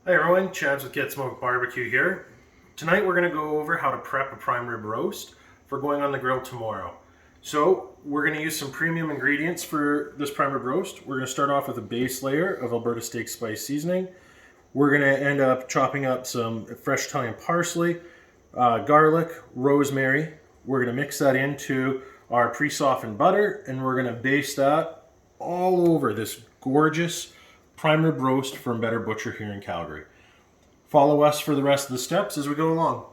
Hi everyone, Chad's with Get Smoked BBQ here. Tonight we're going to go over how to prep a prime rib roast for going on the grill tomorrow. So we're going to use some premium ingredients for this prime rib roast. We're going to start off with a base layer of Alberta steak spice seasoning. We're going to end up chopping up some fresh Italian parsley, garlic, rosemary. We're going to mix that into our pre-softened butter, and we're going to baste that all over this gorgeous prime rib roast from Better Butcher here in Calgary. Follow us for the rest of the steps as we go along.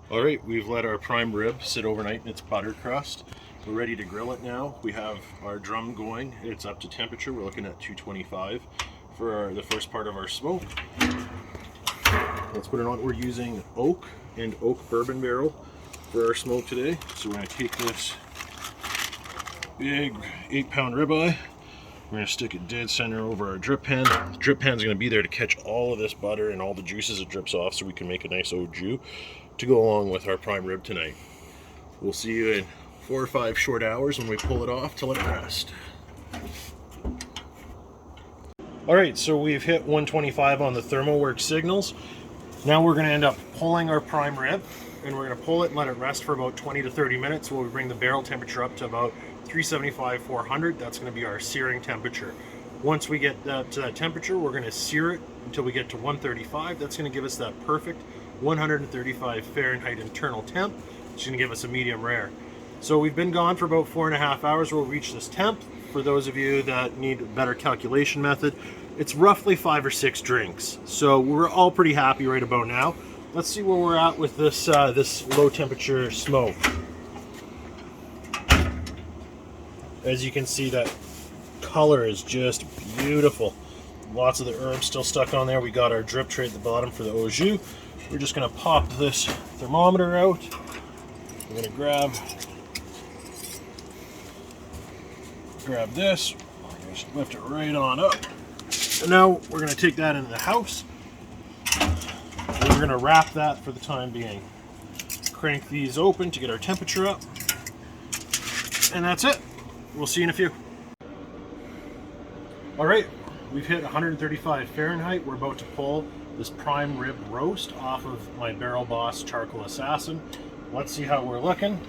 Alright, we've let our prime rib sit overnight in its butter crust. We're ready to grill it now. We have our drum going. It's up to temperature. We're looking at 225 for the first part of our smoke. Let's put it on. We're using oak and oak bourbon barrel for our smoke today. So we're going to take this big 8-pound ribeye. We're going to stick it dead center over our drip pan. The drip pan is going to be there to catch all of this butter and all the juices it drips off so we can make a nice au jus to go along with our prime rib tonight. We'll see you in 4 or 5 short hours when we pull it off to let it rest. Alright, so we've hit 125 on the ThermoWorks signals. Now we're going to end up pulling our prime rib, and we're going to pull it and let it rest for about 20 to 30 minutes while we bring the barrel temperature up to about 375, 400. That's going to be our searing temperature. Once we get that to that temperature, we're going to sear it until we get to 135. That's going to give us that perfect 135 Fahrenheit internal temp. It's going to give us a medium rare. So we've been gone for about 4.5 hours. We'll reach this temp. For those of you that need a better calculation method, it's roughly 5 or 6 drinks. So we're all pretty happy right about now. Let's see where we're at with this this low temperature smoke. As you can see, that color is just beautiful. Lots of the herbs still stuck on there. We got our drip tray at the bottom for the au jus. We're just going to pop this thermometer out. We're going to grab this. Just lift it right on up. And now we're going to take that into the house. And we're going to wrap that for the time being. Crank these open to get our temperature up. And that's it. We'll see you in a few. Alright, we've hit 135 Fahrenheit. We're about to pull this prime rib roast off of my Barrel Boss Charcoal Assassin. Let's see how we're looking.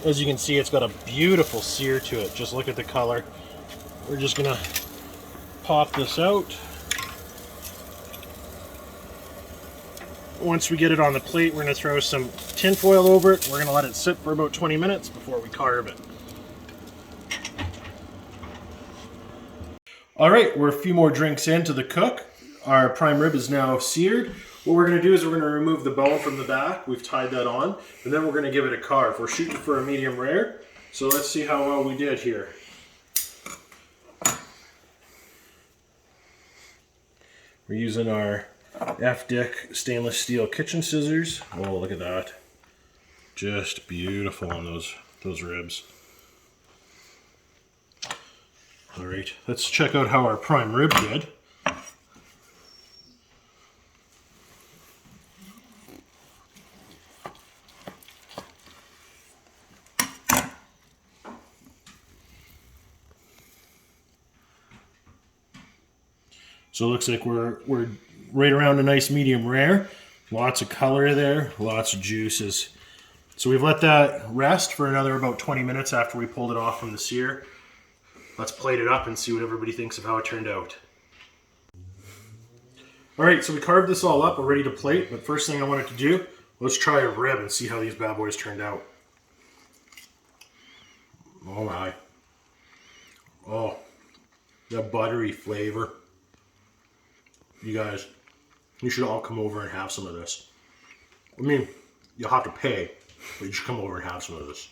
As you can see, it's got a beautiful sear to it. Just look at the color. We're just gonna pop this out. Once we get it on the plate, we're gonna throw some tin foil over it. We're gonna let it sit for about 20 minutes before we carve it. All right, we're a few more drinks into the cook. Our prime rib is now seared. What we're going to do is we're going to remove the bone from the back. We've tied that on, and then we're going to give it a carve. We're shooting for a medium rare, so let's see how well we did here. We're using our F-Dick stainless steel kitchen scissors. Oh, look at that. Just beautiful on those ribs. All right, let's check out how our prime rib did. So it looks like we're right around a nice medium rare. Lots of color there, lots of juices. So we've let that rest for another about 20 minutes after we pulled it off from the sear. Let's plate it up and see what everybody thinks of how it turned out. All right, so we carved this all up. We're ready to plate, but first thing I wanted to do, let's try a rib and see how these bad boys turned out. Oh my. Oh, the buttery flavor. You guys, you should all come over and have some of this. I mean, you'll have to pay, but you should come over and have some of this.